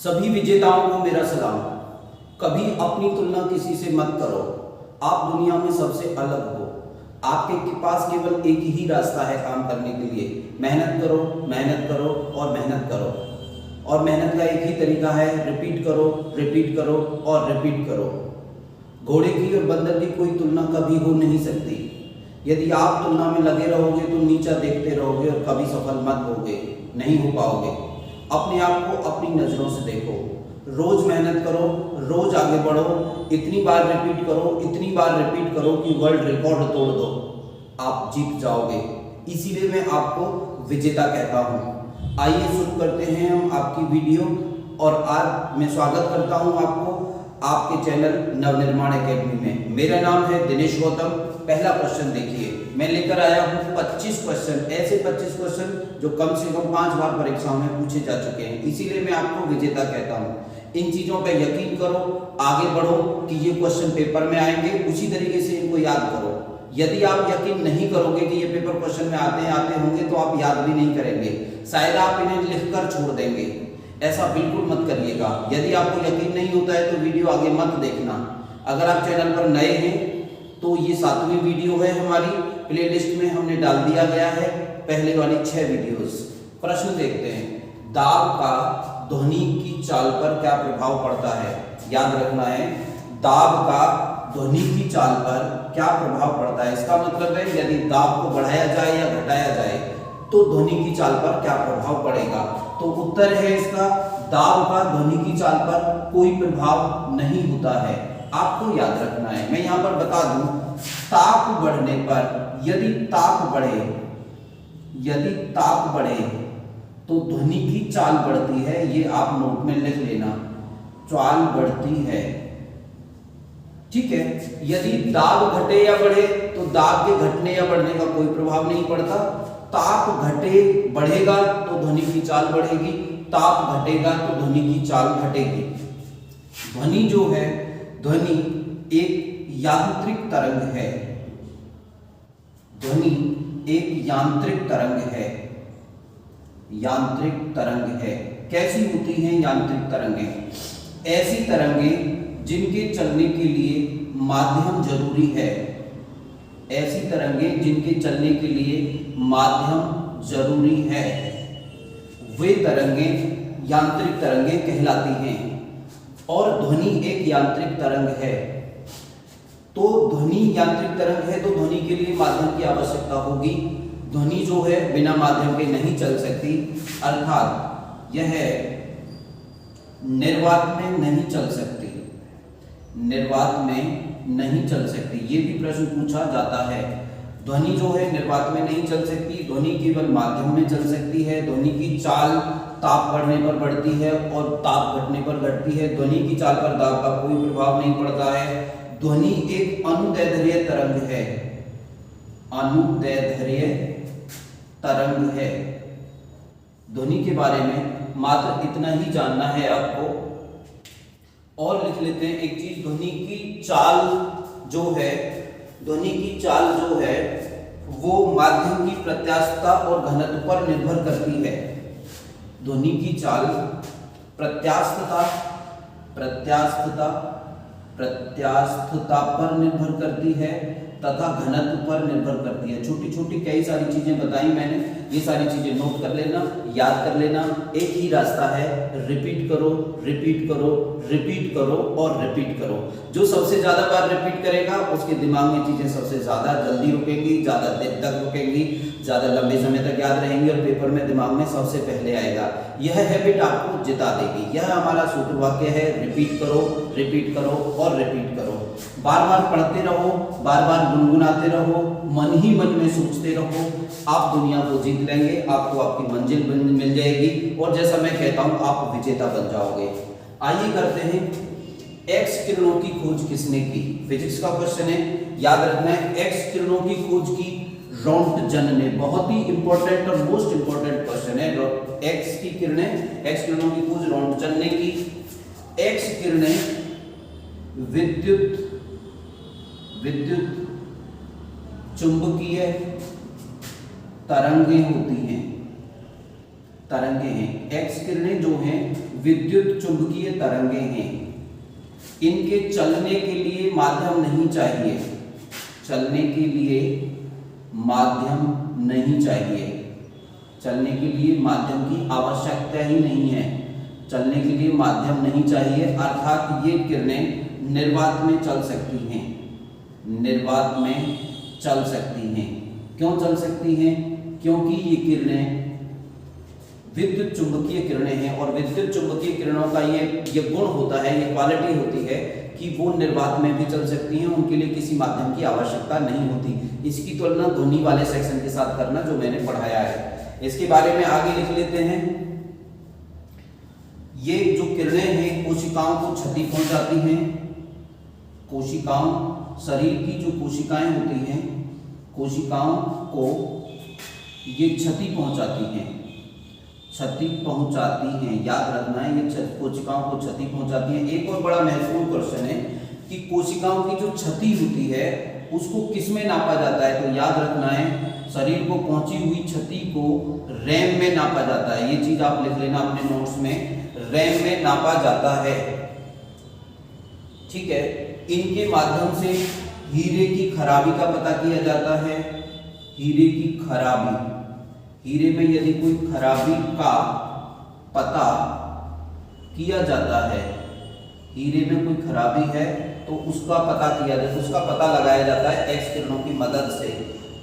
सभी विजेताओं को मेरा सलाम। कभी अपनी तुलना किसी से मत करो। आप दुनिया में सबसे अलग हो। आपके पास केवल एक ही रास्ता है काम करने के लिए। मेहनत करो, मेहनत करो और मेहनत करो। और मेहनत का एक ही तरीका है, रिपीट करो, रिपीट करो और रिपीट करो। घोड़े की और बंदर की कोई तुलना कभी हो नहीं सकती। यदि आप तुलना में लगे रहोगे तो नीचा देखते रहोगे और कभी सफल मत होगे, नहीं हो पाओगे। अपने आप को अपनी नज़रों से देखो। रोज मेहनत करो, रोज आगे बढ़ो। इतनी बार रिपीट करो, इतनी बार रिपीट करो कि वर्ल्ड रिकॉर्ड तोड़ दो। आप जीत जाओगे। इसीलिए मैं आपको विजेता कहता हूँ। आइए शुरू करते हैं हम आपकी वीडियो। और आज मैं स्वागत करता हूँ आपको आपके चैनल नवनिर्माण एकेडमी में। मेरा नाम है दिनेश गौतम। पहला क्वेश्चन देखिए, मैं लेकर आया हूँ 25 क्वेश्चन, ऐसे 25 क्वेश्चन जो कम से कम 5 बार परीक्षाओं में पूछे जा चुके हैं। इसीलिए मैं आपको विजेता कहता हूँ। इन चीजों पर यकीन करो, आगे बढ़ो कि ये क्वेश्चन पेपर में आएंगे, उसी तरीके से इनको याद करो। यदि आप यकीन नहीं करोगे कि ये पेपर क्वेश्चन में आते होंगे तो आप याद भी नहीं करेंगे, शायद आप इन्हें लिखकर छोड़ देंगे। ऐसा बिल्कुल मत करिएगा। यदि आपको यकीन नहीं होता है तो वीडियो आगे मत देखना। अगर आप चैनल पर नए हैं तो ये 7वीं वीडियो है हमारी। प्लेलिस्ट में हमने डाल दिया गया है पहले वाली 6 वीडियोस। प्रश्न देखते हैं, दाब का ध्वनि की चाल पर क्या प्रभाव पड़ता है? याद रखना है, दाब का ध्वनि की चाल पर क्या प्रभाव पड़ता है। इसका मतलब है यदि दाब को बढ़ाया जाए या घटाया जाए तो ध्वनि की चाल पर क्या प्रभाव पड़ेगा। तो उत्तर है इसका, दाब का ध्वनि की चाल पर कोई प्रभाव नहीं होता है। आपको याद रखना है। मैं यहाँ पर बता दूं, ताप बढ़ने पर यदि ताप बढ़े तो ध्वनि की चाल बढ़ती है। ये आप नोट में लिख लेना, चाल बढ़ती है। ठीक है। यदि दाब घटे या बढ़े तो दाब के घटने या बढ़ने का कोई प्रभाव नहीं पड़ता। ताप घटे बढ़ेगा तो ध्वनि की चाल बढ़ेगी, ताप घटेगा तो ध्वनि की चाल घटेगी। ध्वनि जो है, ध्वनि एक यांत्रिक तरंग है। ध्वनि एक यांत्रिक तरंग है। यांत्रिक तरंग है। कैसी होती हैं यांत्रिक तरंगें? ऐसी तरंगें जिनके चलने के लिए माध्यम जरूरी है। ऐसी तरंगें जिनके चलने के लिए माध्यम जरूरी है, वे तरंगें यांत्रिक तरंगें कहलाती हैं। और ध्वनि एक यांत्रिक तरंग है। तो ध्वनि यांत्रिक तरंग है तो ध्वनि के लिए माध्यम की आवश्यकता होगी। ध्वनि जो है बिना माध्यम के नहीं चल सकती, अर्थात यह निर्वात में नहीं चल सकती। निर्वात में नहीं चल सकती, ये भी प्रश्न पूछा जाता है। ध्वनि जो है निर्वात में नहीं चल सकती, ध्वनि केवल माध्यम में चल सकती है। ध्वनि की चाल ताप बढ़ने पर बढ़ती है और ताप घटने पर घटती है। ध्वनि की चाल पर दाब का कोई प्रभाव नहीं पड़ता है। ध्वनि एक अनुदैर्ध्य तरंग है। अनुदैर्ध्य तरंग है। ध्वनि के बारे में मात्र इतना ही जानना है आपको। और लिख लेते हैं एक चीज, ध्वनि की चाल जो है, ध्वनि की चाल जो है वो माध्यम की प्रत्यास्थता और घनत्व पर निर्भर करती है। ध्वनि की चाल प्रत्यास्थता पर निर्भर करती है तथा घनत्व पर निर्भर करती है। छोटी छोटी कई सारी चीजें बताई मैंने, ये सारी चीजें नोट कर लेना, याद कर लेना। एक ही रास्ता है, रिपीट करो, रिपीट करो, रिपीट करो और रिपीट करो। जो सबसे ज्यादा बार रिपीट करेगा उसके दिमाग में चीजें सबसे ज्यादा जल्दी रुकेंगी, ज्यादा देर तक रुकेंगी, ज्यादा लंबे समय तक याद रहेंगी और पेपर में दिमाग में सबसे पहले आएगा। यह हैबिट आपको जिता देगी। यह हमारा सूत्र वाक्य है, रिपीट करो, रिपीट करो और रिपीट करो। बार बार पढ़ते रहो, बार बार गुनगुनाते रहो, मन ही मन में सोचते रहो। आप दुनिया को जीत लेंगे, आपको आपकी मंजिल मिल जाएगी और जैसा मैं कहता हूं आप विजेता बन जाओगे। आइए करते हैं, एक्स किरणों की खोज किसने की? फिजिक्स का क्वेश्चन है, याद रखना है। एक्स किरणों की खोज की रोंटजन ने। बहुत ही इंपॉर्टेंट और मोस्ट इंपॉर्टेंट क्वेश्चन है। एक्स किरणों की खोज रोंटजन ने की। एक्स किरणें विद्युत चुंबकीय तरंगें होती हैं। तरंगे हैं। एक्स किरणें जो हैं विद्युत चुंबकीय तरंगे हैं। इनके चलने के लिए माध्यम नहीं चाहिए, चलने के लिए माध्यम नहीं चाहिए, चलने के लिए माध्यम की आवश्यकता ही नहीं है, चलने के लिए माध्यम नहीं चाहिए। अर्थात ये किरणें निर्वात में चल सकती हैं, निर्वात में चल सकती हैं। क्यों चल सकती हैं? क्योंकि ये किरणें विद्युत चुंबकीय किरणें हैं और विद्युत चुंबकीय किरणों का ये गुण होता है, ये क्वालिटी होती है कि वो निर्वात में भी चल सकती हैं, उनके लिए किसी माध्यम की आवश्यकता नहीं होती। इसकी तुलना ध्वनि वाले सेक्शन के साथ करना जो मैंने पढ़ाया है। इसके बारे में आगे लिख लेते हैं। ये जो किरणें हैं कोशिकाओं को क्षति पहुंचाती हैं। कोशिकाओं, शरीर की जो कोशिकाएं होती हैं, कोशिकाओं को ये क्षति पहुंचाती हैं, क्षति पहुंचाती हैं। याद रखना है, ये कोशिकाओं को क्षति पहुंचाती हैं। एक और बड़ा महत्वपूर्ण क्वेश्चन है कि कोशिकाओं की जो क्षति होती है उसको किस में नापा जाता है? तो याद रखना है, शरीर को पहुंची हुई क्षति को रैम में नापा जाता है। ये चीज आप लिख लेना अपने नोट्स में, रैम में नापा जाता है। ठीक है। इनके माध्यम से हीरे की खराबी का पता किया जाता है। हीरे की खराबी, हीरे में यदि कोई खराबी का पता किया जाता है, हीरे में कोई खराबी है तो उसका पता किया जाता है, उसका पता लगाया जाता है एक्स किरणों की मदद से।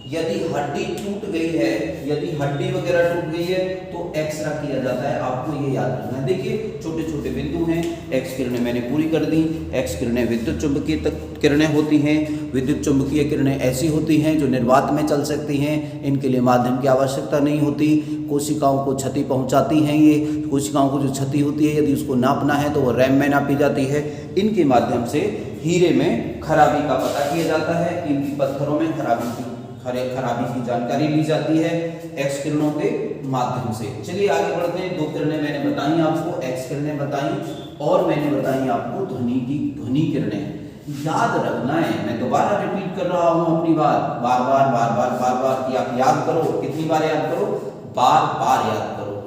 यदि हड्डी टूट गई है, यदि हड्डी वगैरह टूट गई है तो एक्सरा किया जाता है। आपको ये याद रखना है। देखिए छोटे छोटे बिंदु हैं। एक्स किरणें मैंने पूरी कर दी। एक्स किरणें विद्युत चुंबकीय किरणें होती हैं। विद्युत चुंबकीय किरणें ऐसी होती हैं जो निर्वात में चल सकती हैं, इनके लिए माध्यम की आवश्यकता नहीं होती। कोशिकाओं को क्षति पहुंचाती हैं। ये कोशिकाओं को जो क्षति होती है यदि उसको नापना है तो वो रैम में नापी जाती है। इनके माध्यम से हीरे में खराबी का पता किया जाता है, कीमती पत्थरों में खराबी की जानकारी ली जाती है एक्स किरणों के माध्यम से। चलिए आगे बढ़ते हैं। दो किरणें मैंने बताई आपको, एक्स किरणें बताई और मैंने बताई आपको ध्वनि किरणें। याद रखना है, मैं दोबारा रिपीट कर रहा हूं अपनी बात, बार बार बार बार बार बार कि आप याद करो। कितनी बार याद करो? बार बार याद करो।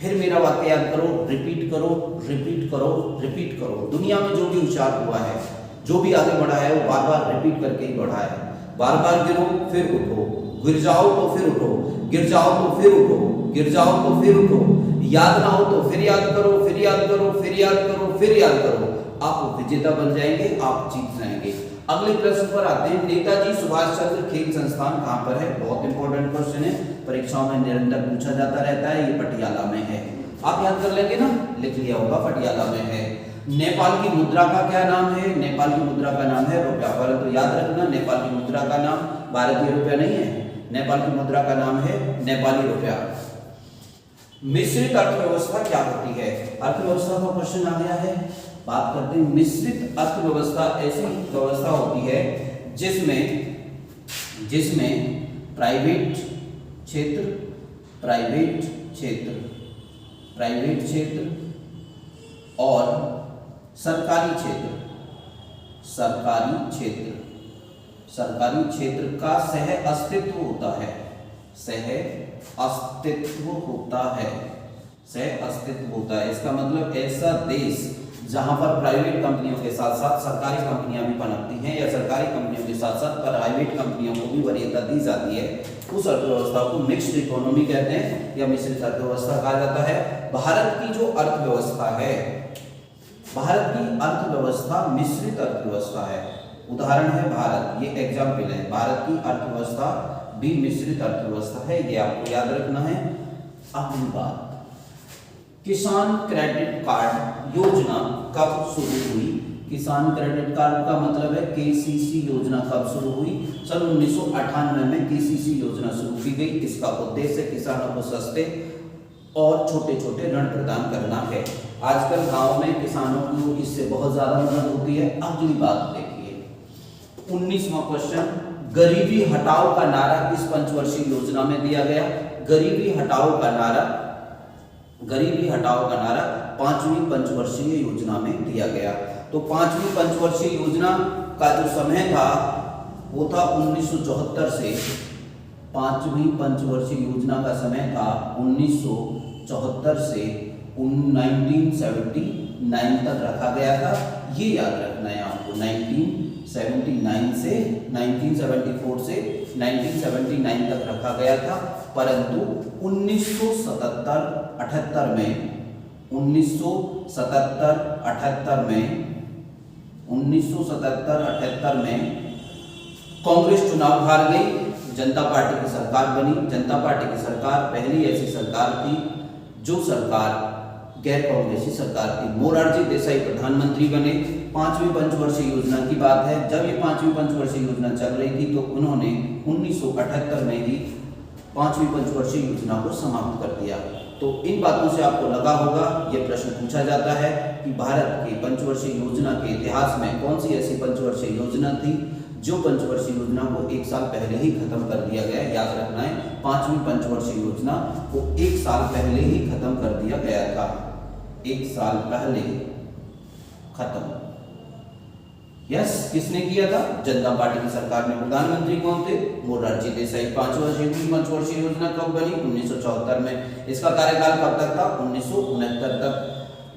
फिर मेरा वाक्य याद करो, रिपीट करो, रिपीट करो, रिपीट करो। दुनिया में जो भी उच्चार हुआ है, जो भी आगे बढ़ा है वो बार बार रिपीट करके ही बढ़ा है। बार बार गिरो फिर उठो, गिर जाओ तो फिर उठो, गिर जाओ तो फिर उठो, गिर जाओ तो फिर उठो। याद ना हो तो फिर याद करो, फिर याद करो, फिर याद करो, फिर याद करो। आप विजेता बन जाएंगे, आप जीत जाएंगे। अगले प्रश्न पर आते हैं। नेताजी सुभाष चंद्र खेल संस्थान कहां पर है? बहुत इंपॉर्टेंट क्वेश्चन है, परीक्षाओं में निरंतर पूछा जाता रहता है। ये पटियाला में है। आप याद कर लेंगे ना, लिख लिया होगा, पटियाला में है। नेपाल की मुद्रा का क्या नाम है? नेपाल की मुद्रा का नाम है रुपया। परंतु याद रखना, नेपाल की मुद्रा का नाम भारतीय रुपया नहीं है, नेपाल की मुद्रा का नाम है नेपाली रुपया। मिश्रित अर्थव्यवस्था क्या होती है? अर्थव्यवस्था का क्वेश्चन आ गया है। बात करते हैं मिश्रित अर्थव्यवस्था। ऐसी व्यवस्था होती है जिसमें प्राइवेट क्षेत्र, प्राइवेट क्षेत्र, प्राइवेट क्षेत्र और सरकारी क्षेत्र, सरकारी क्षेत्र, सरकारी क्षेत्र का सह अस्तित्व होता है, सह अस्तित्व होता है, सह अस्तित्व होता है। इसका मतलब ऐसा देश जहां पर प्राइवेट कंपनियों के साथ साथ सरकारी कंपनियां भी पनपती हैं या सरकारी कंपनियों के साथ साथ प्राइवेट कंपनियों को भी वरीयता दी जाती है, उस अर्थव्यवस्था को मिक्स्ड इकोनॉमी कहते हैं या मिश्रित अर्थव्यवस्था कहा जाता है। भारत की जो अर्थव्यवस्था है, भारत की अर्थव्यवस्था मिश्रित अर्थव्यवस्था है। उदाहरण है भारत, ये एग्जाम्पल है। भारत की अर्थव्यवस्था भी मिश्रित अर्थव्यवस्था है, ये आपको याद रखना है। अगली बात, किसान क्रेडिट कार्ड योजना कब शुरू हुई? किसान क्रेडिट कार्ड का मतलब है केसीसी योजना कब शुरू हुई? सन 1998 में केसीसी योजना शुरू की गई। इसका उद्देश्य किसानों को सस्ते और छोटे छोटे ऋण प्रदान करना है। आजकल गांव में किसानों को इससे बहुत ज्यादा मदद होती है। अगली बात देखिए, 19वां क्वेश्चन, गरीबी हटाओ का नारा किस पंचवर्षीय योजना में दिया गया? गरीबी हटाओ का नारा, गरीबी हटाओ का नारा 5वीं पंचवर्षीय योजना में दिया गया। तो 5वीं पंचवर्षीय योजना का जो समय था वो था 1974 से पांचवी पंचवर्षीय योजना का समय था 1974 से 1979 तक रखा गया था। ये याद रखना है आपको, 1979 से 1974 से 1979 तक रखा गया था। परंतु 1977-78 में 1977-78 में कांग्रेस चुनाव हार गई, जनता पार्टी की सरकार बनी। जनता पार्टी की सरकार पहली ऐसी सरकार थी जो सरकार गैर कांग्रेसी सरकार थी। मोरारजी देसाई प्रधानमंत्री बने। पांचवी पंचवर्षीय योजना की बात है, जब ये पांचवी पंचवर्षीय योजना चल रही थी तो उन्होंने 1978 में ही पांचवी पंचवर्षीय योजना को समाप्त कर दिया। तो इन बातों से आपको लगा होगा, यह प्रश्न पूछा जाता है कि भारत की पंचवर्षीय योजना के इतिहास में कौन सी ऐसी पंचवर्षीय योजना थी जो पंचवर्षीय योजना को एक साल पहले ही खत्म कर दिया गया। याद रखना है, पांचवी पंचवर्षीय योजना को एक साल पहले ही खत्म कर दिया गया था। एक साल पहले खत्म। यस, किसने किया था? जनता पार्टी की सरकार में। प्रधानमंत्री कौन थे? मोरारजी देसाई। पांचवी पंचवर्षीय योजना कब बनी? 1974 में। इसका कार्यकाल कब तक था? 1969 तक,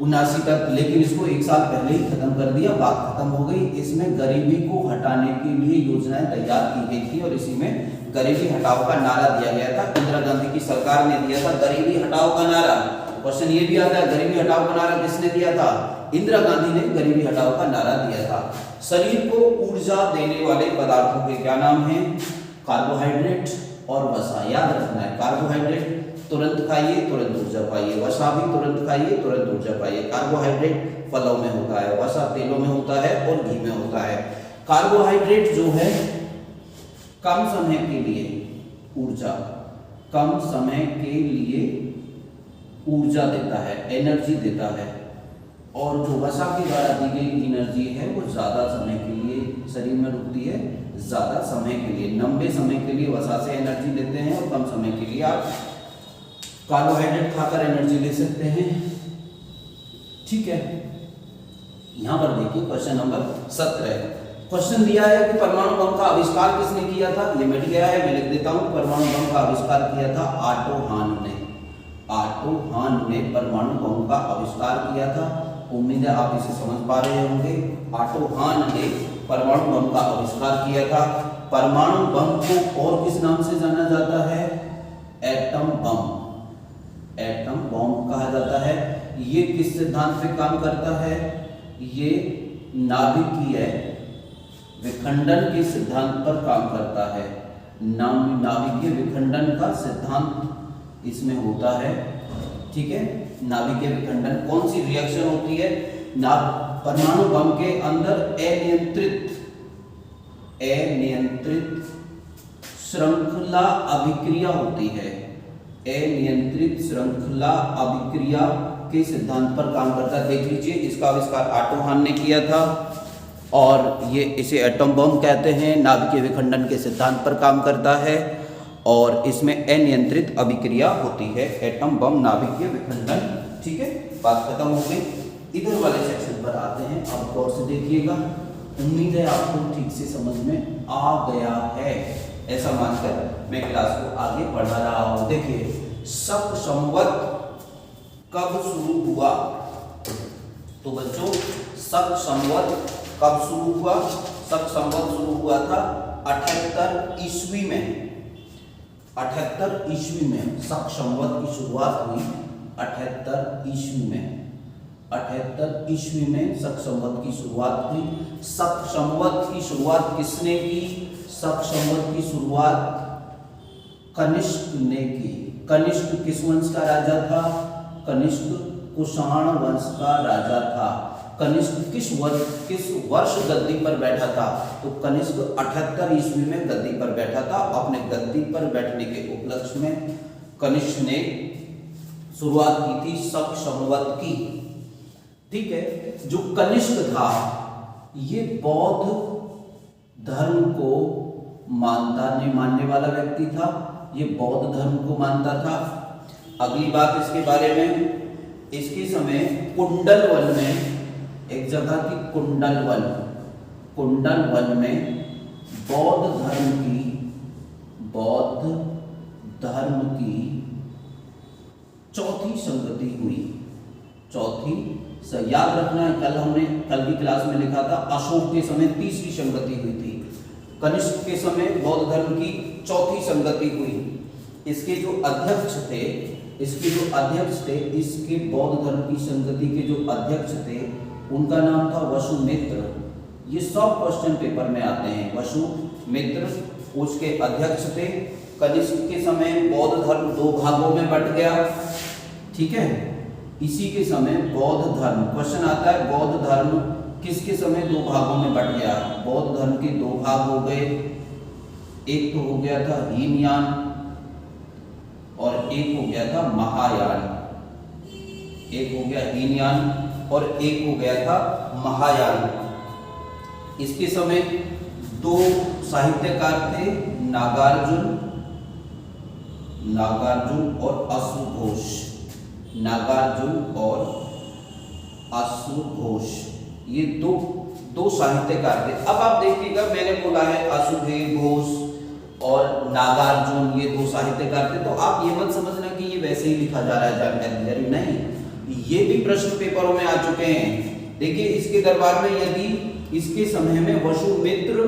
79 तक। लेकिन इसको एक साल पहले ही खत्म कर दिया, बात खत्म हो गई। इसमें गरीबी को हटाने के लिए योजनाएं तैयार की गई थी और इसी में गरीबी हटाओ का नारा दिया गया था। इंदिरा गांधी की सरकार ने दिया था गरीबी हटाओ का नारा। क्वेश्चन ये भी आता है, गरीबी हटाओ का नारा किसने दिया था? इंदिरा गांधी ने गरीबी हटाओ का नारा दिया था। शरीर को ऊर्जा देने वाले पदार्थों के क्या नाम हैं? कार्बोहाइड्रेट और वसा। याद रखना है, कार्बोहाइड्रेट तुरंत खाइए, तुरंत ऊर्जा पाइए। वसा भी तुरंत खाइए, तुरंत ऊर्जा पाइए। कार्बोहाइड्रेट फलों में होता है, वसा तेलों में होता है और घी में होता है। कार्बोहाइड्रेट जो है कम समय के लिए ऊर्जा, कम समय के लिए ऊर्जा देता है, एनर्जी देता है। और जो वसा के द्वारा दी गई एनर्जी है वो ज्यादा समय के लिए शरीर में रुकती है, ज्यादा समय के लिए। लंबे समय के लिए वसा से एनर्जी लेते हैं और कम समय के लिए आप कार्बोहाइड्रेट खाकर एनर्जी ले सकते हैं। ठीक है, यहां पर देखिए क्वेश्चन नंबर 17। क्वेश्चन दिया है कि परमाणु बम का आविष्कार किसने किया था? ये मिट गया है, मैं लिख देता हूं। परमाणु बम का आविष्कार किया था ऑटो हान ने। ऑटो हान ने परमाणु बम का आविष्कार किया था। उम्मीद है आप इसे समझ पा रहे होंगे। ऑटो हान ने परमाणु बम का आविष्कार किया था। परमाणु बम को और किस नाम से जाना जाता है? Atom bomb. एटम बम कहा जाता है। ये किस सिद्धांत पे काम करता है? ये नाभिकीय विखंडन के सिद्धांत पर काम करता है। नाभिकीय विखंडन का सिद्धांत इसमें होता है। ठीक है, नाभिकीय विखंडन कौन सी रिएक्शन होती है? परमाणु बम के अंदर अनियंत्रित श्रृंखला अभिक्रिया होती है। अनियंत्रित श्रृंखला अभिक्रिया के सिद्धांत पर काम करता है। देख लीजिए, इसका आविष्कार ऑटो हान ने किया था और ये इसे एटम बम कहते हैं। नाभिकीय विखंडन के सिद्धांत पर काम करता है और इसमें अनियंत्रित अभिक्रिया होती है। एटम बम, नाभिकीय विखंडन। ठीक है, बात खत्म हो गई। इधर वाले सेक्शन पर आते हैं, आप गौर से देखिएगा। उम्मीद है आपको ठीक से समझ में आ गया है, ऐसा मानकर मैं क्लास को आगे बढ़ा रहा हूं। देखिए, शक संवत कब शुरू हुआ? तो बच्चों, शक संवत कब शुरू हुआ? शक संवत शुरू हुआ था 78 ईस्वी में। 78 ईस्वी में शक संवत की शुरुआत हुई। 78 ईस्वी में 78 ईस्वी में शक संवत की शुरुआत हुई। शक संवत की शुरुआत किसने की? शक संवत की शुरुआत कनिष्क ने की। कनिष्क किस वंश का राजा था? कनिष्क कुषाण वंश का राजा था। कनिष्क किस वर्ष गद्दी पर बैठा था? तो कनिष्क 78 ईस्वी में गद्दी पर बैठा था। अपने गद्दी पर बैठने के उपलक्ष्य में कनिष्क ने शुरुआत की थी शक संवत की। ठीक है, जो कनिष्क था ये बौद्ध धर्म को मानने वाला व्यक्ति था। ये बौद्ध धर्म को मानता था। अगली बात इसके बारे में, इसके समय कुंडलवन में एक जगह थी, कुंडलवन में बौद्ध बौद्ध धर्म की चौथी संगति हुई। चौथी याद रखना है, कल की क्लास में लिखा था अशोक के समय तीसरी संगति हुई थी, कनिष्क के समय बौद्ध धर्म की चौथी संगति हुई। इसके जो अध्यक्ष थे इसके बौद्ध धर्म की संगति के जो अध्यक्ष थे उनका नाम था वसुमित्र। ये सब क्वेश्चन पेपर में आते हैं। वसुमित्र उसके अध्यक्ष थे। कनिष्क के समय बौद्ध धर्म दो भागों में बट गया, ठीक है। इसी के समय बौद्ध धर्म, क्वेश्चन आता है बौद्ध धर्म किसके समय दो भागों में बट गया। बौद्ध धर्म के दो भाग हो गए, एक तो हो गया था हीनयान और एक हो गया था महायान। एक हो गया हीनयान और एक हो गया था महायान। इसके समय दो साहित्यकार थे, नागार्जुन और अश्वघोष। नागार्जुन और अश्वघोष, ये दो साहित्यकार थे। अब आप देखिएगा, मैंने बोला है अश्वघोष और नागार्जुन ये दो साहित्यकार थे, तो आप ये मत समझना कि ये वैसे ही लिखा जा रहा है जानकारी, नहीं, ये भी प्रश्न पेपरों में आ चुके हैं। देखिए इसके दरबार में यदि इसके समय में वसुमित्र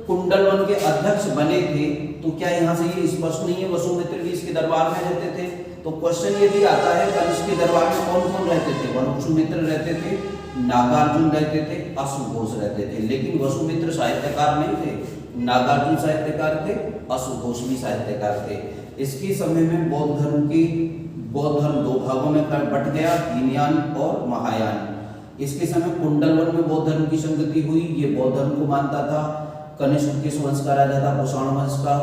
कुंडलवन के अध्यक्ष बने थे तो क्या यहाँ से ये स्पष्ट नहीं है वसुमित्र भी इसके दरबार में रहते थे? तो क्वेश्चन ये भी आता है कनिष्क के दरबार में कौन कौन रहते थे? वसुमित्र रहते थे, नागार्जुन रहते थे, अश्वघोष रहते थे। लेकिन वसुमित्र साहित्यकार नहीं थे, नागार्जुन साहित्यकार थे, अश्वघोष भी साहित्यकार थे। इसके समय में बौद्ध धर्म दो भागों में बट गया, हीनयान और महायान। इसके समय कुंडलवन में बौद्ध धर्म की संगति हुई। ये बौद्ध धर्म को मानता था। कनिष्क के वंश का राजा था कुषाण वंश का।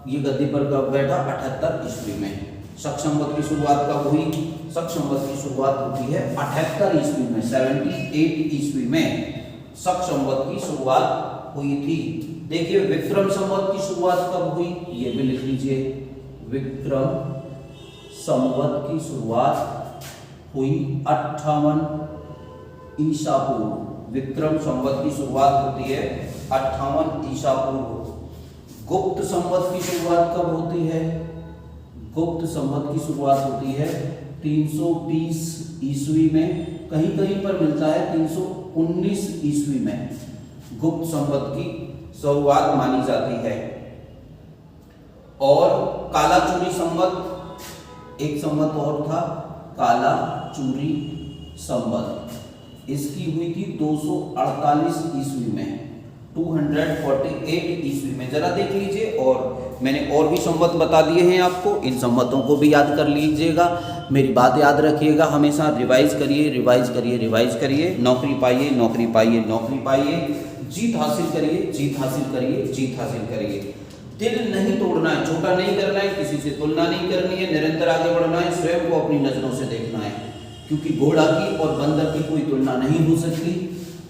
ये गद्दी पर कब बैठा? 78 ईस्वी में। शक संवत की शुरुआत कब हुई? शक संवत की शुरुआत होती है 78 ईस्वी में, 78 ईस्वी में शक संवत की शुरुआत हुई थी। देखिए विक्रम संवत की शुरुआत कब हुई? ये भी लिख लीजिए, विक्रम संवत की शुरुआत हुई 58 ईसा पूर्व। विक्रम संवत की शुरुआत होती है 58 ईसा पूर्व। गुप्त संवत की शुरुआत कब होती है? गुप्त संवत की शुरुआत होती है 320 ईस्वी में, कहीं कहीं पर मिलता है 319 ईस्वी में गुप्त संवत की शुरुआत मानी जाती है। और कालाचूरी संवत, एक संवत और था कालाचूरी संवत, इसकी हुई थी 248 ईस्वी में, 248 ईस्वी में। जरा देख लीजिए, और मैंने और भी संवत बता दिए हैं आपको, इन संवतों को भी याद कर लीजिएगा। मेरी बात याद रखिएगा, हमेशा रिवाइज करिए, रिवाइज करिए, रिवाइज करिए। नौकरी पाइए, नौकरी पाइए, नौकरी पाइए। जीत हासिल करिए, जीत हासिल करिए, जीत हासिल करिए। दिल नहीं तोड़ना है, छोटा नहीं करना है, किसी से तुलना नहीं करनी है, निरंतर आगे बढ़ना है, स्वयं को अपनी नजरों से देखना है, क्योंकि घोड़ा की और बंदर की कोई तुलना नहीं हो सकती।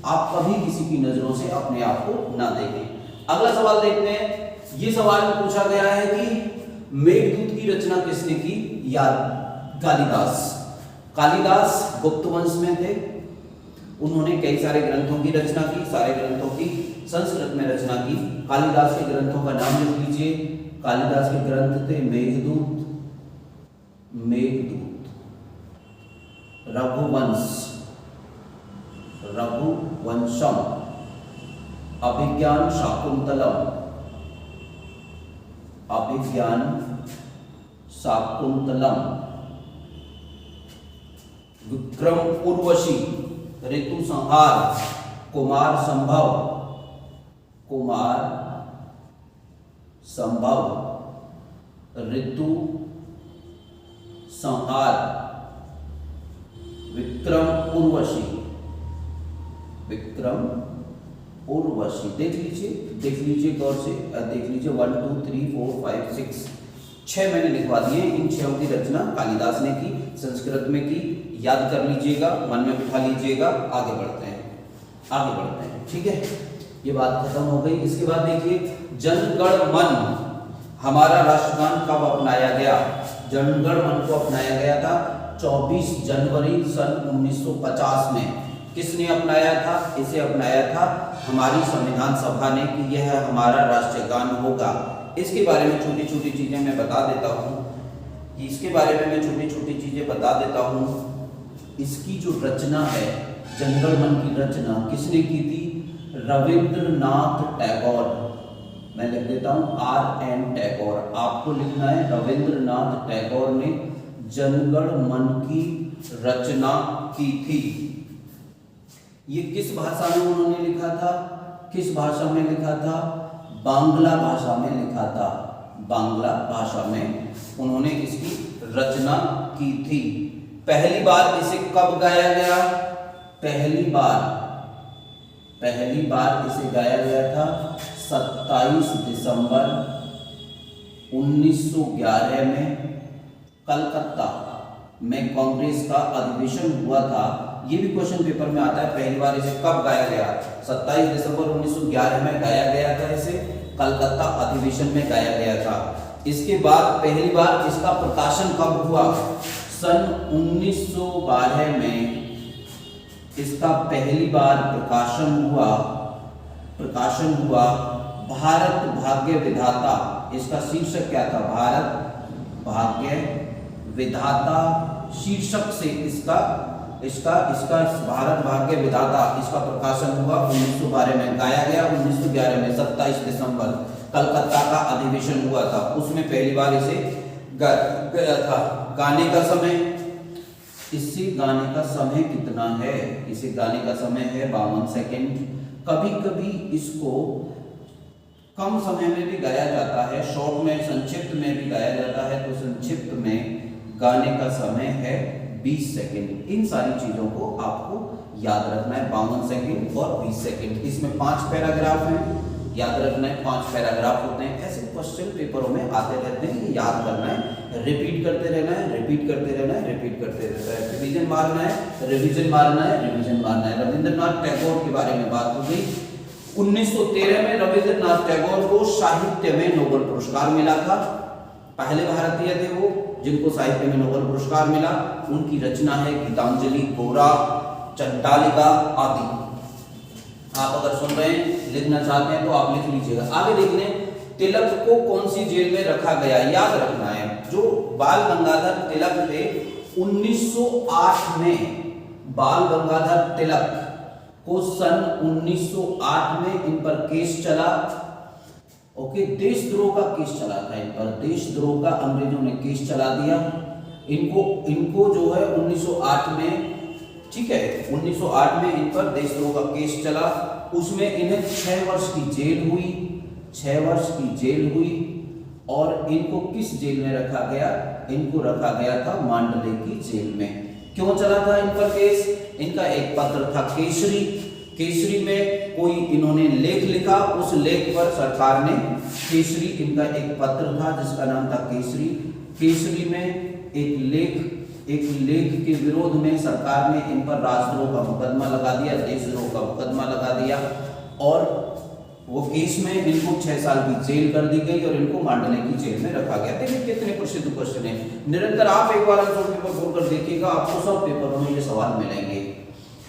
आप कभी किसी की नजरों से अपने आप को ना देखें। अगला सवाल देखते हैं। ये सवाल पूछा गया है कि मेघदूत की रचना किसने की? याद, कालिदास। कालिदास गुप्त वंश में थे। उन्होंने कई सारे ग्रंथों की रचना की, सारे ग्रंथों की संस्कृत में रचना की। कालिदास के ग्रंथों का नाम लिख लीजिए। कालिदास के ग्रंथ थे मेघदूत, रघुवंश, रघुवंशम, अभिज्ञान शाकुंतलम, अभिज्ञान शाकुंतलम, विक्रम उर्वशी, ऋतु संहार, कुमार संभव, ऋतु संहार, विक्रम उर्वशी, देख लीजिए गौर से, देख लीजिए 1 2 3 4 5 6 6 मैंने लिखवा दिए। इन 6 की रचना कालिदास ने की, संस्कृत में की। याद कर लीजिएगा, मन में बिठा लीजिएगा। आगे बढ़ते हैं, ठीक है। ये बात खत्म हो गई। इसके बाद देखिए, जनगण मन हमारा राष्ट्रगान कब अपनाया गया? जनगण मन को अपनाया गया था 24 जनवरी सन 1950 में। किसने अपनाया था? इसे अपनाया था हमारी संविधान सभा ने कि यह हमारा राष्ट्रीय गान होगा। इसके बारे में छोटी छोटी चीज़ें मैं बता देता हूँ। इसके बारे में मैं छोटी छोटी चीज़ें बता देता हूँ। इसकी जो रचना है, जनगण मन की रचना किसने की थी? रविंद्रनाथ टैगोर। मैं लिख देता हूँ R.N. टैगोर। आपको लिखना है रविंद्रनाथ टैगोर ने जनगण मन की रचना की थी। ये किस भाषा में उन्होंने लिखा था? किस भाषा में लिखा था? बांग्ला भाषा में लिखा था। बांग्ला भाषा में उन्होंने इसकी रचना की थी। पहली बार इसे कब गाया गया? पहली बार इसे गाया गया था 27 दिसंबर 1911 में कलकत्ता में कांग्रेस का अधिवेशन हुआ था। ये भी क्वेश्चन पेपर में आता है, पहली बार इसे कब गाया गया? 27 दिसंबर 1911 में गाया गया था। इसे कलकत्ता अधिवेशन में गाया गया था। इसके बाद पहली बार इसका प्रकाशन कब हुआ? सन 1912 में इसका पहली बार प्रकाशन हुआ। भारत भाग्य विधाता, इसका शीर्षक क्या था? भारत भाग्य विधाता शीर्षक से इसका भारत भाग्य विधाता इसका प्रकाशन हुआ 1912 में। गाया गया 1911 में 27 दिसंबर कलकत्ता का अधिवेशन हुआ था, उसमें पहली बार इसे गया था। गाने का समय, इससे गाने का समय कितना है? इसे गाने का समय है 52 सेकेंड। कभी कभी इसको कम समय में भी गाया जाता है, शॉर्ट में संक्षिप्त में भी गाया जाता है। तो संक्षिप्त में गाने का समय है 20 सेकेंड। इन सारी चीजों को आपको याद रखना है, 52 सेकेंड और 20 सेकेंड। इसमें 5 पैराग्राफ हैं, याद रखना है 5 पैराग्राफ होते हैं। ऐसे क्वेश्चन पेपरों में आते रहते हैं, याद करना है, रिपीट करते रहना है, रिपीट करते रहना है, रिपीट करते रहना है, रिवीजन मारना है, रिवीजन मारना है, रिवीजन मारना है। रविंद्रनाथ टैगोर के बारे में बात हो गई। 1913 में रविंद्रनाथ टैगोर को साहित्य में नोबेल पुरस्कार मिला था। पहले भारतीय थे वो जिनको साहित्य में नोबेल पुरस्कार मिला। उनकी रचना है गीतांजलि, गोरा, चंडालिका आदि। आप अगर सुन रहे हैं, लिखना चाहते हैं तो आप लिख लीजिएगा। आगे देख लें, तिलक को कौन सी जेल में रखा गया? याद रखना है, जो बाल गंगाधर तिलक थे 1908 में बाल गंगाधर तिलक को सन 1908 में इन पर केस चला। ओके, देशद्रोह का केस चला था इन पर, देशद्रोह का अंग्रेजों ने केस चला दिया। इनको जो है 1908 में, ठीक है, 1908 में इन पर देशद्रोह का केस चला। उसमें इन्हें 6 वर्ष की जेल हुई, 6 वर्ष की जेल हुई। और इनको किस जेल में रखा गया? इनको रखा गया था मांडले की जेल में। क्यों चला था इन पर केस? इनका एक पत्र था केसरी। केसरी में कोई इन्होंने लेख लिखा, उस लेख पर सरकार ने, केसरी इनका एक पत्र था जिसका नाम था केसरी। केसरी में एक लेख के विरोध में सरकार ने इन पर राजद्रोह का मुकदमा लगा दिया, देशद्रोह का मुकदमा लगा दिया। और वो केस में इनको 6 साल की जेल कर दी गई और इनको मांडले की जेल में रखा गया। देखिए कितने प्रसिद्ध क्वेश्चन है। निरंतर आप एक बार आंसर पेपर खोलकर देखिएगा, आपको सब पेपरों में ये सवाल मिलेंगे।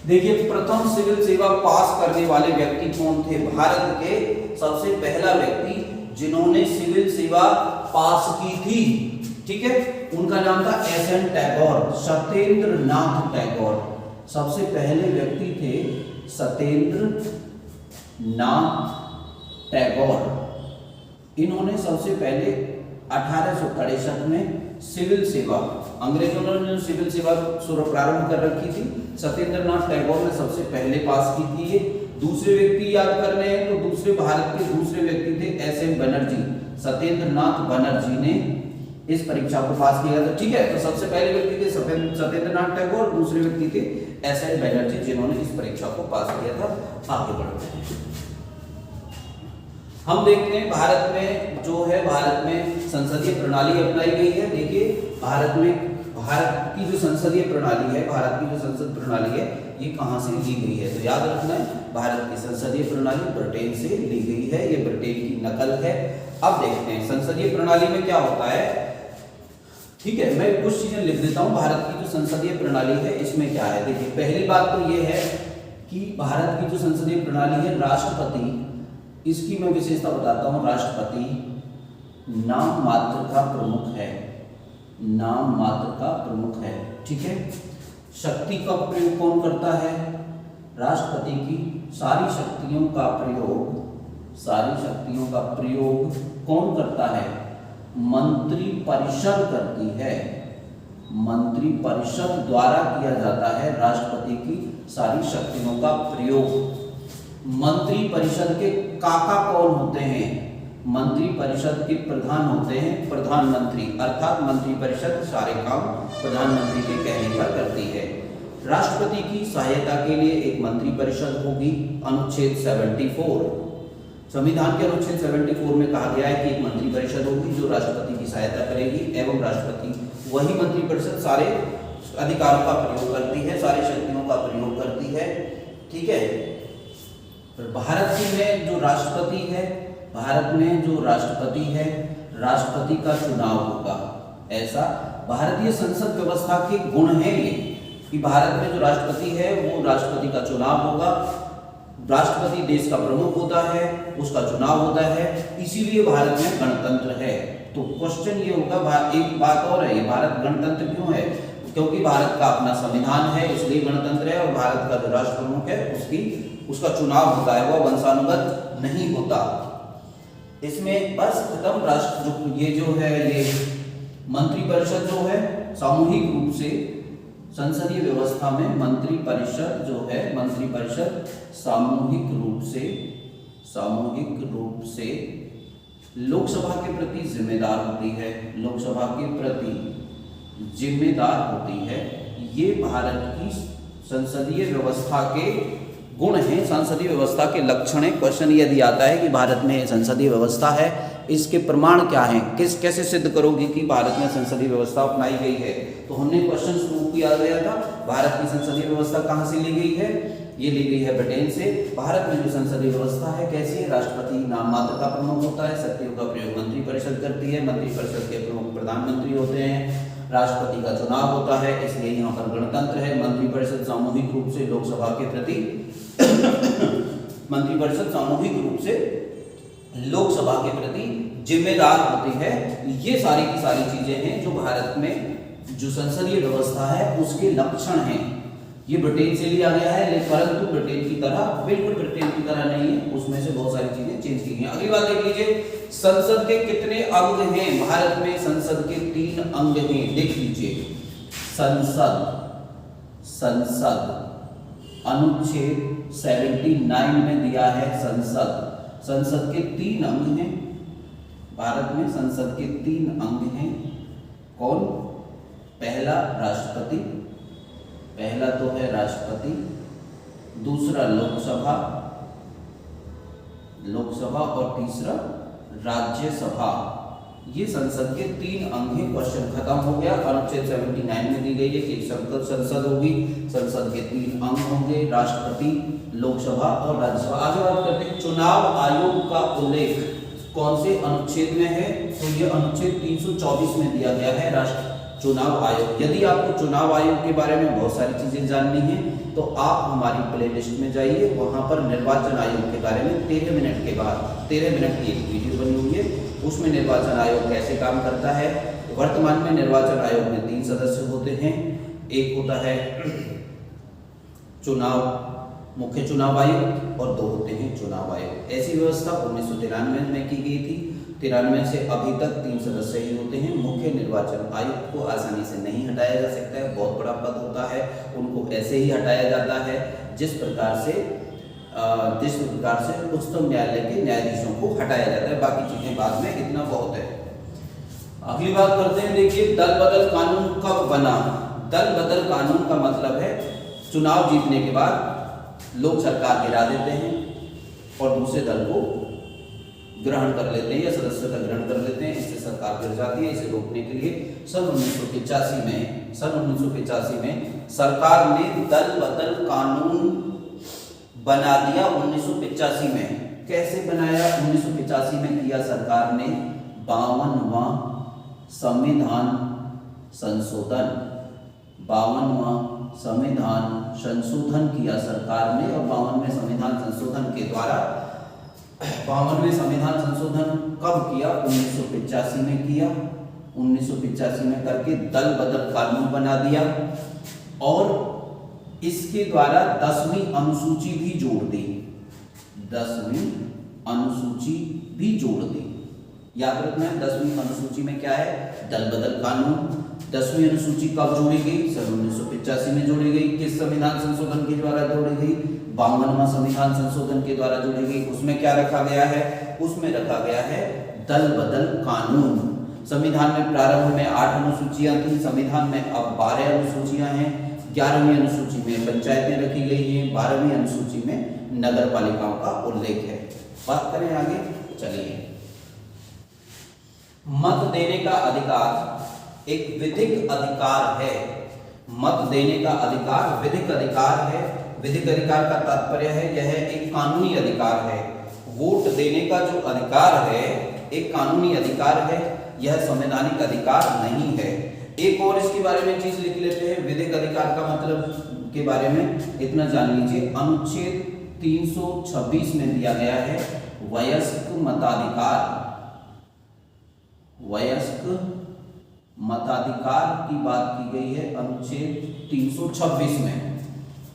देखिए, प्रथम सिविल सेवा पास करने वाले व्यक्ति कौन थे? भारत के सबसे पहला व्यक्ति जिन्होंने सिविल सेवा पास की थी, ठीक है, उनका नाम था S.N. टैगोर, सत्येंद्र नाथ टैगोर। सबसे पहले व्यक्ति थे सत्येंद्र नाथ टैगोर। इन्होंने सबसे पहले 1863 में सिविल सेवा, अंग्रेजों ने सिविल सेवा प्रारंभ कर रखी थी, सत्येंद्र नाथ टैगोर ने सबसे पहले पास की थी ये। दूसरे व्यक्ति याद करने हैं तो दूसरे भारत के दूसरे व्यक्ति थे S.M. बनर्जी। सत्येंद्र नाथ बनर्जी ने इस परीक्षा को पास किया था, ठीक है। तो सबसे पहले व्यक्ति थे सत्येंद्र नाथ टैगोर, दूसरे व्यक्ति थे S.M. बनर्जी जिन्होंने इस परीक्षा को पास किया था। आगे बढ़ते हैं, हम देखते हैं भारत में जो है, भारत में संसदीय प्रणाली अपनाई गई है। देखिए, भारत की जो संसदीय प्रणाली है, भारत की जो संसद प्रणाली है, ये कहाँ से ली गई है? तो याद रखना है, भारत की संसदीय प्रणाली ब्रिटेन से ली गई है, ये ब्रिटेन की नकल है। अब देखते हैं संसदीय प्रणाली में क्या होता है, ठीक है। मैं कुछ चीजें लिख देता हूँ। भारत की जो संसदीय प्रणाली है इसमें क्या है? देखिए, पहली बात तो ये है कि भारत की जो संसदीय प्रणाली है, राष्ट्रपति, इसकी मैं विशेषता बताता हूँ। नाम मात्र का प्रमुख है, नाम मात्र का प्रमुख है। ठीक है। शक्ति का प्रयोग कौन करता है? राष्ट्रपति की सारी शक्तियों का प्रयोग, सारी शक्तियों का प्रयोग कौन करता है? मंत्रिपरिषद करती है, मंत्रिपरिषद द्वारा किया जाता है राष्ट्रपति की सारी शक्तियों का प्रयोग। मंत्रिपरिषद के काका कौन होते हैं? मंत्रिपरिषद के प्रधान होते हैं प्रधानमंत्री, अर्थात मंत्रिपरिषद सारे काम प्रधानमंत्री के कहने पर करती है। राष्ट्रपति की सहायता के लिए एक मंत्रिपरिषद होगी। अनुच्छेद 74, संविधान के अनुच्छेद 74 में कहा गया है कि एक मंत्रिपरिषद होगी जो राष्ट्रपति की सहायता करेगी एवं राष्ट्रपति वही मंत्रिपरिषद सारे अधिकारों का प्रयोग करती है, सारी शक्तियों का प्रयोग करती है। ठीक है। भारत में जो राष्ट्रपति है, भारत में जो राष्ट्रपति है, राष्ट्रपति का चुनाव होगा। ऐसा भारतीय संसद व्यवस्था के गुण है ये कि भारत में जो राष्ट्रपति है वो राष्ट्रपति का चुनाव होगा। राष्ट्रपति देश का प्रमुख होता है, उसका चुनाव होता है, इसीलिए भारत में गणतंत्र है। तो क्वेश्चन ये होगा, एक बात और है, भारत गणतंत्र क्यों है? क्योंकि भारत का अपना संविधान है इसलिए गणतंत्र है, और भारत का जो राष्ट्र प्रमुख है उसका चुनाव होता है, वह वंशानुगत नहीं होता। इसमें बस खत्म। राष्ट्र जो ये जो है ये मंत्रिपरिषद जो है सामूहिक रूप से संसदीय व्यवस्था में मंत्रिपरिषद जो है, मंत्रिपरिषद सामूहिक रूप से लोकसभा के प्रति जिम्मेदार होती है, लोकसभा के प्रति जिम्मेदार होती है। ये भारत की संसदीय व्यवस्था के गुण हैं, संसदीय व्यवस्था के लक्षण हैं। क्वेश्चन यदि आता है कि भारत में संसदीय व्यवस्था है, इसके प्रमाण क्या हैं, कैसे सिद्ध करोगे कि भारत में संसदीय व्यवस्था अपनाई गई है? तो हमने क्वेश्चन शुरू किया गया था, भारत की संसदीय व्यवस्था कहाँ से ली गई है? ये ली गई है ब्रिटेन से। भारत में जो संसदीय व्यवस्था है कैसी है? राष्ट्रपति नाम मात्र का प्रमुख होता है, शक्तियों का प्रयोग मंत्रिपरिषद करती है, मंत्रिपरिषद के प्रमुख प्रधानमंत्री होते हैं, राष्ट्रपति का चुनाव होता है, इसलिए यहाँ पर गणतंत्र है। मंत्रिपरिषद सामूहिक रूप से लोकसभा के प्रति मंत्रिपरिषद सामूहिक रूप से लोकसभा के प्रति जिम्मेदार होती है। ये सारी की सारी चीजें हैं जो भारत में जो संसदीय व्यवस्था है उसके लक्षण हैं। ये ब्रिटेन से लिया गया है, लेकिन परंतु ब्रिटेन की तरह बिल्कुल ब्रिटेन की तरह नहीं है, उसमें से बहुत सारी चीजें चेंज की गई हैं। अगली बात देख लीजिए, संसद के कितने अंग हैं? भारत में संसद के 3 अंग हैं। देख लीजिए, संसद अनुच्छेद 79 में दिया है संसद के 3 अंग हैं। भारत में संसद के 3 अंग हैं। कौन? पहला राष्ट्रपति, पहला तो है राष्ट्रपति, दूसरा लोकसभा और तीसरा राज्यसभा। ये संसद के 3 अंग हैं। क्वेश्चन खत्म हो गया। अनुच्छेद 79 में दी गई है कि संसद होगी, संसद के 3 अंग होंगे, राष्ट्रपति, लोकसभा और राज्यसभा। आगे बात करते हैं, चुनाव आयोग का उल्लेख कौन से अनुच्छेद में है? तो ये अनुच्छेद 324 में दिया गया है राष्ट्र चुनाव आयोग। यदि आपको चुनाव आयोग के बारे में बहुत सारी चीजें जाननी है तो आप हमारी प्लेलिस्ट में जाइए, वहां पर निर्वाचन आयोग के बारे में 13 मिनट के बाद 13 मिनट की एक वीडियो बनी हुई है, उसमें निर्वाचन आयोग कैसे काम करता है। वर्तमान में निर्वाचन आयोग में 3 सदस्य होते हैं। एक होता है मुख्य चुनाव आयुक्त और 2 होते हैं चुनाव आयोग। ऐसी व्यवस्था 1993 में की गई थी। 93 से अभी तक 3 सदस्य ही होते हैं। मुख्य निर्वाचन आयुक्त को आसानी से नहीं हटाया जा सकता है, बहुत बड़ा पद होता है, उनको ऐसे ही हटाया जाता है जिस प्रकार से उच्चतम न्यायालय के न्यायाधीशों को हटाया जाता है। बाकी चीजें बाद में, इतना बहुत है। अगली बात करते हैं, देखिए दल बदल कानून कब बना? दल बदल कानून का मतलब है चुनाव जीतने के बाद लोग सरकार गिरा देते हैं और दूसरे दल को ग्रहण कर लेते हैं या सदस्यता ग्रहण कर लेते हैं, इससे सरकार गिर जाती है। इसे रोकने के लिए सन 1985 में सरकार ने दल बदल कानून बना दिया। 1985 में कैसे बनाया? 1985 में किया सरकार ने 52वां संविधान संशोधन, 52वां संविधान संशोधन किया सरकार ने, और 52वें संविधान संशोधन के द्वारा 52वें संविधान संशोधन कब किया? 1985 में किया। 1985 में करके दल बदल कानून बना दिया और इसके द्वारा 10वीं अनुसूची भी जोड़ दी। 10वीं अनुसूची भी जोड़ दी। याद रखना है 10वीं अनुसूची में क्या है? दल बदल कानून। 10वीं अनुसूची कब जोड़ी गई? सन 1985 में जोड़ी गई। किस संविधान संशोधन के द्वारा जोड़ी गई? 52वां संविधान संशोधन के द्वारा जोड़ी गई। उसमें क्या रखा गया है? उसमें रखा गया है दल बदल कानून। संविधान में प्रारंभ में 8 अनुसूचियां थी, संविधान में अब 12 अनुसूचियां हैं। 11वीं अनुसूची में पंचायतें रखी गई हैं, 12वीं अनुसूची में नगर पालिकाओं का उल्लेख है। बात करें आगे, चलिए। मत देने का अधिकार एक विधिक अधिकार है। मत देने का अधिकार विधिक अधिकार है। विधिक अधिकार का तात्पर्य है यह एक कानूनी अधिकार है। वोट देने का जो अधिकार है एक कानूनी अधिकार है, यह संवैधानिक अधिकार नहीं है। एक और इसके बारे में चीज लिख लेते हैं, विधिक अधिकार का मतलब के बारे में इतना जान लीजिए। अनुच्छेद 326 में दिया गया है वयस्क मताधिकार। वयस्क मताधिकार की बात की गई है अनुच्छेद 326 में।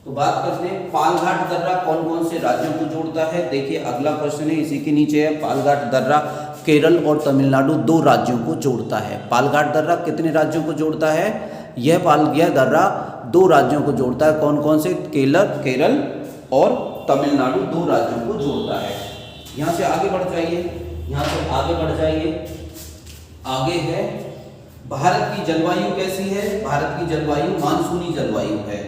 तो बात करते हैं पालघाट दर्रा कौन कौन से राज्यों को जोड़ता है। देखिए अगला क्वेश्चन है, इसी के नीचे है। पालघाट दर्रा केरल और तमिलनाडु 2 राज्यों को जोड़ता है। पालघाट दर्रा कितने राज्यों को जोड़ता है? यह दर्रा 2 राज्यों को जोड़ता है। कौन कौन से? केरल और तमिलनाडु 2 राज्यों को जोड़ता है। यहाँ से आगे बढ़ जाइए, यहाँ से आगे बढ़ जाइए। आगे है भारत की जलवायु कैसी है? भारत की जलवायु मानसूनी जलवायु है।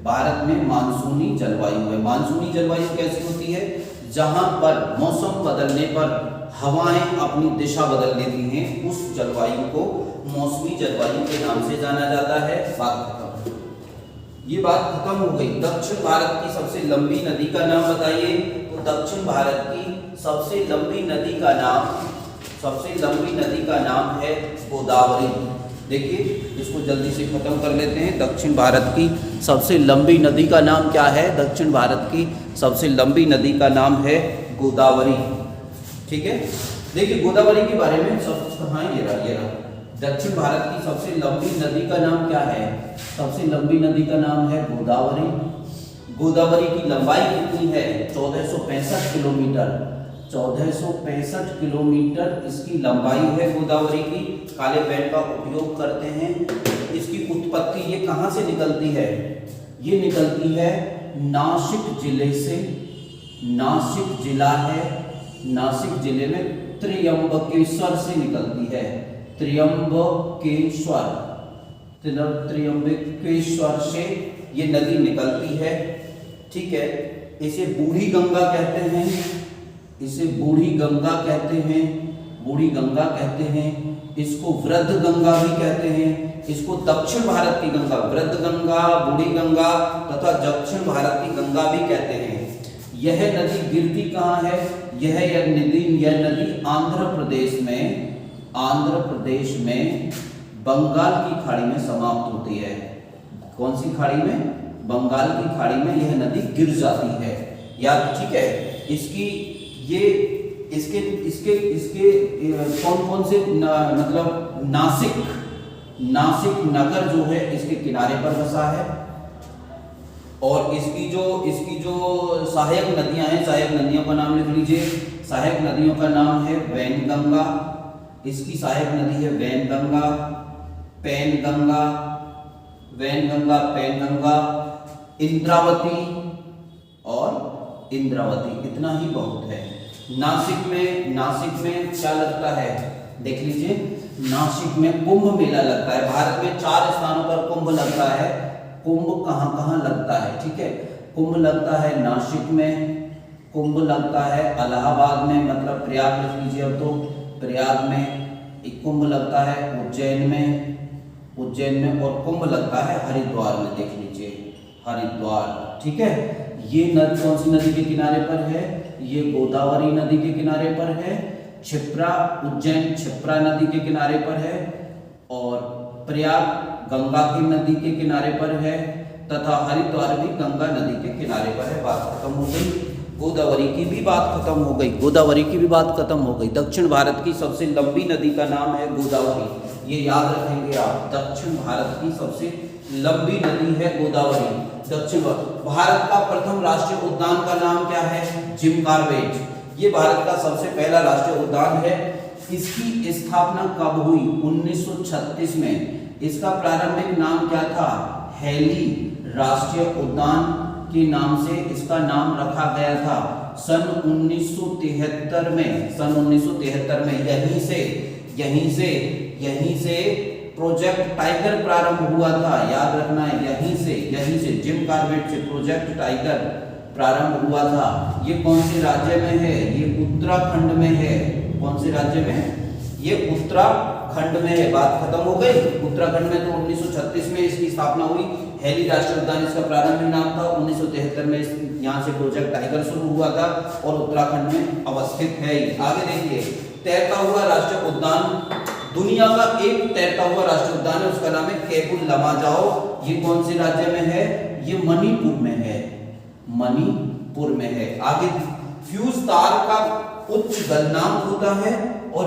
भारत में मानसूनी जलवायु है। मानसूनी जलवायु कैसी होती है? जहां पर मौसम बदलने पर हवाएं अपनी दिशा बदल लेती हैं, उस जलवायु को मौसमी जलवायु के नाम से जाना जाता है। बात खत्म। ये बात खत्म हो गई। दक्षिण भारत की सबसे लंबी नदी का नाम बताइए। तो दक्षिण भारत की सबसे लंबी नदी का नाम है गोदावरी। देखिए इसको जल्दी से खत्म कर लेते हैं। दक्षिण भारत की सबसे लंबी नदी का नाम क्या है? दक्षिण भारत की सबसे लंबी नदी का नाम है गोदावरी। ठीक है, देखिए गोदावरी के बारे में सब कहाँ है? ये रहा। दक्षिण भारत की सबसे लंबी नदी का नाम क्या है? सबसे लंबी नदी का नाम है गोदावरी। गोदावरी की लंबाई कितनी है? 1465 किलोमीटर। 1465 किलोमीटर इसकी लंबाई है गोदावरी की। काले पेन का उपयोग करते हैं। इसकी उत्पत्ति ये कहाँ से निकलती है? ये निकलती है नासिक जिले से। नासिक जिला है, नासिक जिले में त्र्यंबकेश्वर से निकलती है। त्र्यंबकेश्वर से ये नदी निकलती है। ठीक है, इसे बूढ़ी गंगा कहते हैं। इसे बूढ़ी गंगा कहते हैं। बूढ़ी गंगा कहते हैं। इसको वृद्ध गंगा भी कहते हैं। इसको दक्षिण भारत की गंगा, वृद्ध गंगा, बूढ़ी गंगा तथा दक्षिण भारत की गंगा भी कहते हैं। यह नदी गिरती कहाँ है? यह नदी आंध्र प्रदेश में बंगाल की खाड़ी में समाप्त होती है। कौन सी खाड़ी में? बंगाल की खाड़ी में यह नदी गिर जाती है। याद, ठीक है। इसके कौन कौन से मतलब नासिक नगर जो है इसके किनारे पर बसा है। और इसकी जो सहायक नदियां हैं, सहायक नदियों का नाम लिख लीजिए। सहायक नदियों का नाम है वैनगंगा। इसकी सहायक नदी है वैनगंगा, पैनगंगा, इंद्रावती और इंद्रावती। इतना ही बहुत है। नासिक में क्या लगता है? देख लीजिए, नासिक में कुंभ मेला लगता है। भारत में 4 स्थानों पर कुंभ लगता है। कुंभ कहाँ लगता है? ठीक है, कुंभ लगता है नासिक में, कुंभ लगता है इलाहाबाद में, मतलब प्रयाग लिख लीजिए अब तो, प्रयाग में। एक कुंभ लगता है उज्जैन में और कुंभ लगता है हरिद्वार में। देख लीजिए हरिद्वार। ठीक है, ये नदी कौन सी नदी के किनारे पर है? ये गोदावरी नदी के किनारे पर है। उज्जैन क्षिप्रा नदी के किनारे पर है और प्रयाग गंगा की नदी के किनारे पर है तथा हरिद्वार भी गंगा नदी के किनारे पर है। बात खत्म हो गई। गोदावरी की भी बात खत्म हो गई, गोदावरी की भी बात खत्म हो गई। दक्षिण भारत की सबसे लंबी नदी का नाम है गोदावरी, ये याद रखेंगे आप। दक्षिण भारत की सबसे लंबी नदी है गोदावरी। दक्षिण भारत का प्रथम राष्ट्रीय उद्यान का नाम क्या है? Jim Corbett. ये भारत का सबसे पहला राष्ट्रीय उद्यान है। इसकी स्थापना कब हुई? 1936 में। इसका प्रारंभिक नाम क्या था? हेली राष्ट्रीय उद्यान के नाम से इसका नाम रखा गया था। सन 1973 में, सन 1973 में यहीं से प्रोजेक्ट टाइगर प्रारंभ हुआ था। याद रखना है, यहीं से जिम कॉर्बेट से प्रोजेक्ट टाइगर प्रारंभ हुआ था। ये कौन से राज्य में है? ये उत्तराखंड में है। कौन से राज्य में? ये उत्तराखंड में है। बात खत्म हो गई। उत्तराखंड में तो 1936 में इसकी स्थापना हुई। हेली राष्ट्रीय उद्यान इसका प्रारंभिक नाम था। 1973 में यहाँ से प्रोजेक्ट टाइगर शुरू हुआ था और उत्तराखंड में अवस्थित है। आगे देखिए, तैरता हुआ राष्ट्रीय उद्यान, दुनिया का एक तैरता हुआ राष्ट्रीय उद्यान है, उसका नाम है केबुल लमाजाओ। ये कौन से राज्य में है? ये मणिपुर में है, मणिपुर में है। आगे, फ्यूज तार का उच्च गलनांक होता है और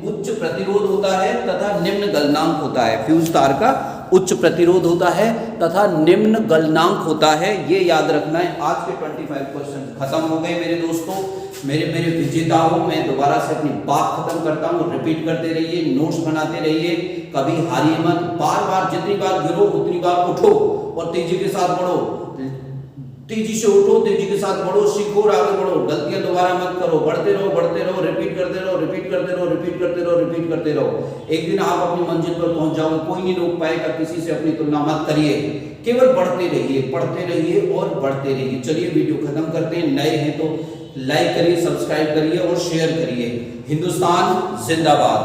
उच्च प्रतिरोध होता है तथा निम्न गलनांक होता है। फ्यूज तार का उच्च प्रतिरोध होता है तथा निम्न गलनांक होता है, ये याद रखना है। आज के 25 क्वेश्चन खत्म हो गए मेरे दोस्तों, मेरे विजेताओं। मैं दोबारा से अपनी बात खत्म करता हूँ। रिपीट करते रहिए, नोट्स बनाते रहिए, कभी हारिए मत। बार बार जितनी बार गिरो उतनी बार उठो और तेजी के साथ बढ़ो। तेजी से उठो, तेजी के साथ बढ़ो, सीखो और आगे बढ़ो। गलतियां दोबारा मत करो, बढ़ते रहो, रिपीट करते रहो। एक दिन आप अपनी मंजिल पर पहुंच जाओगे, कोई नहीं रोक पाएगा। किसी से अपनी तुलना मत करिए, केवल पढ़ते रहिए और बढ़ते रहिए। चलिए वीडियो खत्म करते हैं। नए हैं तो लाइक करिए, सब्सक्राइब करिए और शेयर करिए। हिंदुस्तान जिंदाबाद।